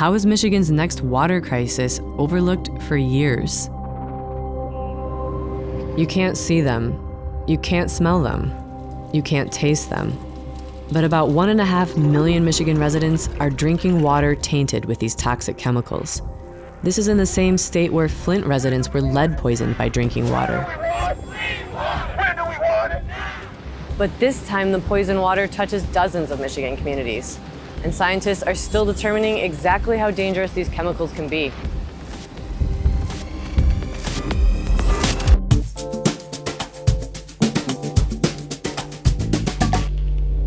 how is Michigan's next water crisis overlooked for years? You can't see them, you can't smell them, you can't taste them. But about 1.5 million Michigan residents are drinking water tainted with these toxic chemicals. This is in the same state where Flint residents were lead poisoned by drinking water. But this time, the poison water touches dozens of Michigan communities, and scientists are still determining exactly how dangerous these chemicals can be.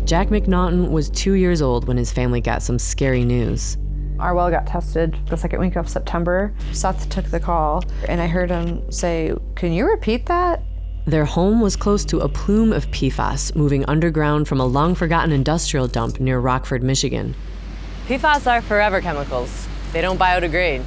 Jack McNaughton was 2 years old when his family got some scary news. Our well got tested the second week of September. Seth took the call, and I heard him say, "Can you repeat that?" Their home was close to a plume of Pfas moving underground from a long-forgotten industrial dump near Rockford, Michigan. Pfas are forever chemicals. They don't biodegrade.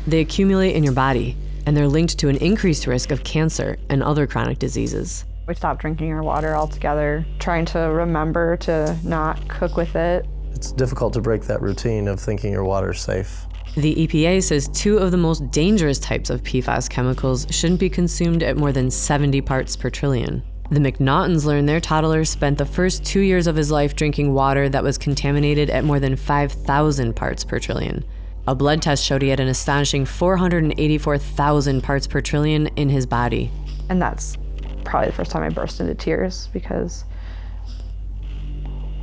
They accumulate in your body, and they're linked to an increased risk of cancer and other chronic diseases. We stopped drinking our water altogether, trying to remember to not cook with it. It's difficult to break that routine of thinking your water's safe. The EPA says 2 of the most dangerous types of PFAS chemicals shouldn't be consumed at more than 70 parts per trillion. The McNaughtons learned their toddler spent the first 2 years of his life drinking water that was contaminated at more than 5,000 parts per trillion. A blood test showed he had an astonishing 484,000 parts per trillion in his body. And that's probably the first time I burst into tears because,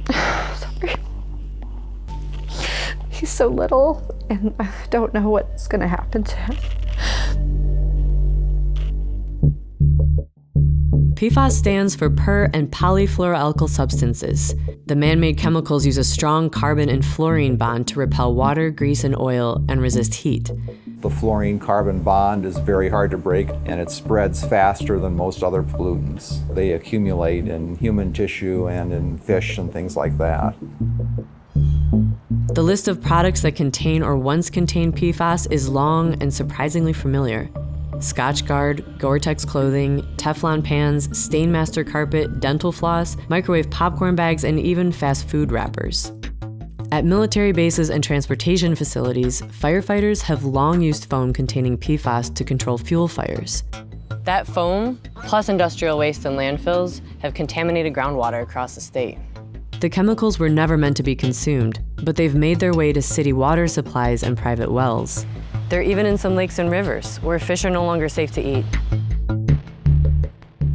sorry. He's so little, and I don't know what's gonna happen to him. PFAS stands for per- and poly-fluoroalkyl substances. The man-made chemicals use a strong carbon and fluorine bond to repel water, grease, and oil and resist heat. The fluorine-carbon bond is very hard to break, and it spreads faster than most other pollutants. They accumulate in human tissue and in fish and things like that. The list of products that contain or once contained PFAS is long and surprisingly familiar. Scotchgard, Gore-Tex clothing, Teflon pans, Stainmaster carpet, dental floss, microwave popcorn bags, and even fast food wrappers. At military bases and transportation facilities, firefighters have long used foam containing PFAS to control fuel fires. That foam, plus industrial waste and landfills, have contaminated groundwater across the state. The chemicals were never meant to be consumed, but they've made their way to city water supplies and private wells. They're even in some lakes and rivers, where fish are no longer safe to eat.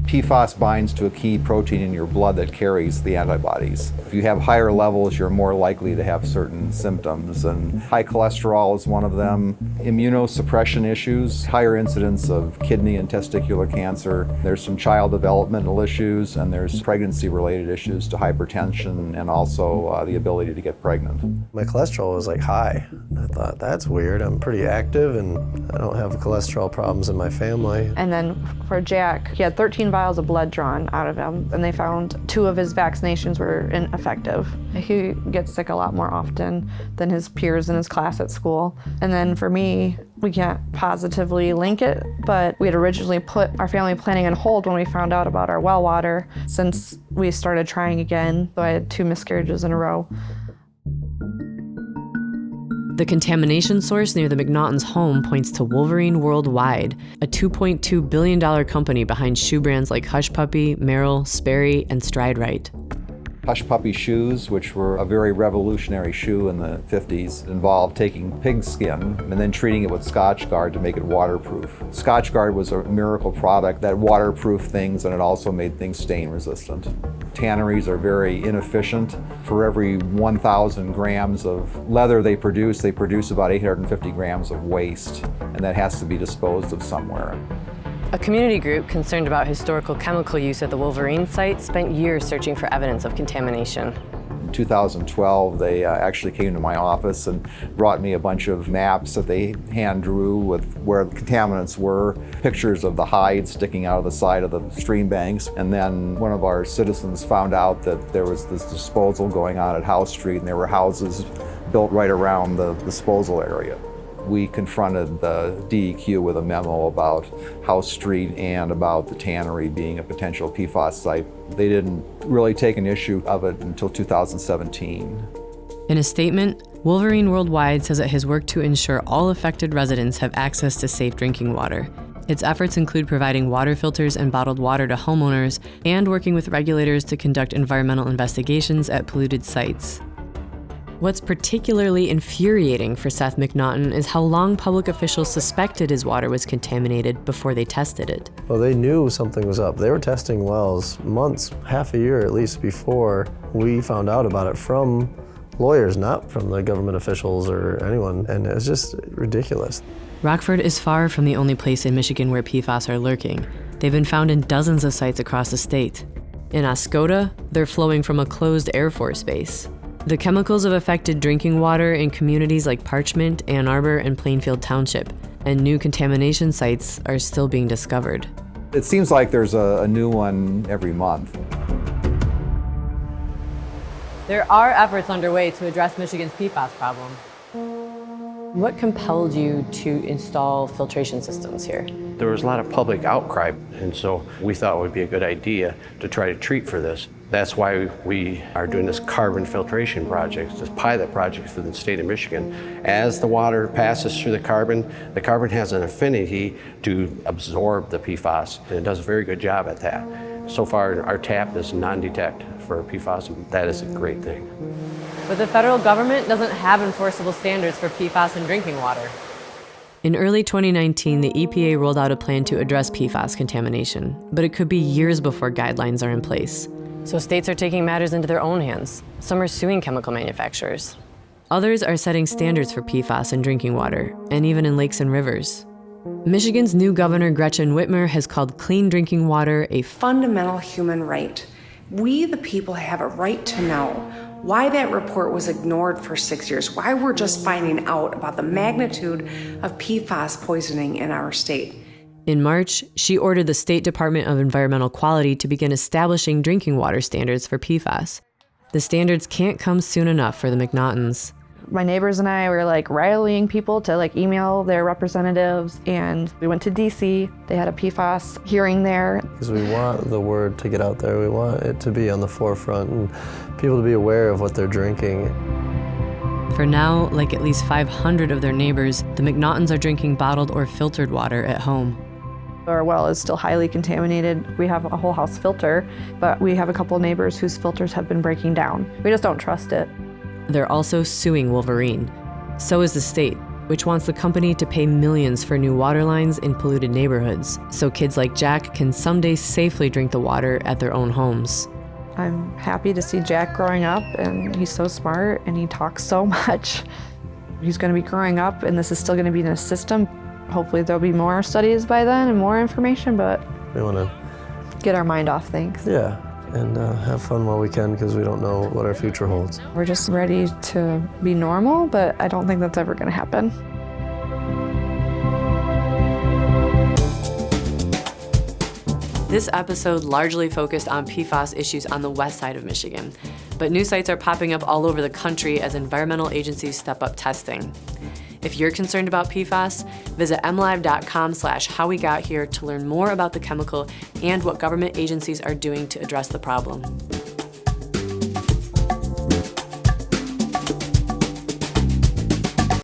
PFAS binds to a key protein in your blood that carries the antibodies. If you have higher levels, you're more likely to have certain symptoms, and high cholesterol is one of them. Immunosuppression issues, higher incidence of kidney and testicular cancer. There's some child developmental issues, and there's pregnancy-related issues to hypertension and also the ability to get pregnant. My cholesterol was like high. I thought, that's weird. I'm pretty active and I don't have cholesterol problems in my family. And then for Jack, he had 13 vials of blood drawn out of him, and they found 2 of his vaccinations were ineffective. He gets sick a lot more often than his peers in his class at school. And then for me, we can't positively link it, but we had originally put our family planning on hold when we found out about our well water since we started trying again. So I had 2 miscarriages in a row. The contamination source near the McNaughton's home points to Wolverine Worldwide, a $2.2 billion company behind shoe brands like Hush Puppy, Merrell, Sperry, and Stride Rite. Hush Puppy shoes, which were a very revolutionary shoe in the 50s, involved taking pig skin and then treating it with Scotchgard to make it waterproof. Scotchgard was a miracle product that waterproofed things, and it also made things stain resistant. Tanneries are very inefficient. For every 1,000 grams of leather they produce about 850 grams of waste, and that has to be disposed of somewhere. A community group concerned about historical chemical use at the Wolverine site spent years searching for evidence of contamination. In 2012, they actually came to my office and brought me a bunch of maps that they hand drew with where the contaminants were, pictures of the hides sticking out of the side of the stream banks. And then one of our citizens found out that there was this disposal going on at House Street, and there were houses built right around the disposal area. We confronted the DEQ with a memo about House Street and about the tannery being a potential PFAS site. They didn't really take an issue of it until 2017. In a statement, Wolverine Worldwide says it has worked to ensure all affected residents have access to safe drinking water. Its efforts include providing water filters and bottled water to homeowners and working with regulators to conduct environmental investigations at polluted sites. What's particularly infuriating for Seth McNaughton is how long public officials suspected his water was contaminated before they tested it. Well, they knew something was up. They were testing wells months, half a year at least, before we found out about it from lawyers, not from the government officials or anyone, and it was just ridiculous. Rockford is far from the only place in Michigan where PFAS are lurking. They've been found in dozens of sites across the state. In Oscoda, they're flowing from a closed Air Force base. The chemicals have affected drinking water in communities like Parchment, Ann Arbor, and Plainfield Township, and new contamination sites are still being discovered. It seems like there's a new one every month. There are efforts underway to address Michigan's PFAS problem. What compelled you to install filtration systems here? There was a lot of public outcry, and so we thought it would be a good idea to try to treat for this. That's why we are doing this carbon filtration project, this pilot project for the state of Michigan. As the water passes through the carbon has an affinity to absorb the PFAS, and it does a very good job at that. So far, our tap is non-detect for PFAS, and that is a great thing. But the federal government doesn't have enforceable standards for PFAS in drinking water. In early 2019, the EPA rolled out a plan to address PFAS contamination, but it could be years before guidelines are in place. So states are taking matters into their own hands. Some are suing chemical manufacturers. Others are setting standards for PFAS in drinking water, and even in lakes and rivers. Michigan's new governor, Gretchen Whitmer, has called clean drinking water a fundamental human right. We, the people, have a right to know why that report was ignored for 6 years, why we're just finding out about the magnitude of PFAS poisoning in our state. In March, she ordered the State Department of Environmental Quality to begin establishing drinking water standards for PFAS. The standards can't come soon enough for the McNaughtons. My neighbors and I were rallying people to email their representatives, and we went to DC. They had a PFAS hearing there. Because we want the word to get out there. We want it to be on the forefront and people to be aware of what they're drinking. For now, like at least 500 of their neighbors, the McNaughtons are drinking bottled or filtered water at home. Our well is still highly contaminated. We have a whole house filter, but we have a couple neighbors whose filters have been breaking down. We just don't trust it. They're also suing Wolverine. So is the state, which wants the company to pay millions for new water lines in polluted neighborhoods, so kids like Jack can someday safely drink the water at their own homes. I'm happy to see Jack growing up, and he's so smart and he talks so much. He's going to be growing up, and this is still going to be in a system. Hopefully there'll be more studies by then and more information, but We want to, get our mind off things. yeah, and have fun while we can because we don't know what our future holds. We're just ready to be normal, but I don't think that's ever going to happen. This episode largely focused on PFAS issues on the west side of Michigan, but new sites are popping up all over the country as environmental agencies step up testing. If you're concerned about PFAS, visit mlive.com/howwegothere to learn more about the chemical and what government agencies are doing to address the problem.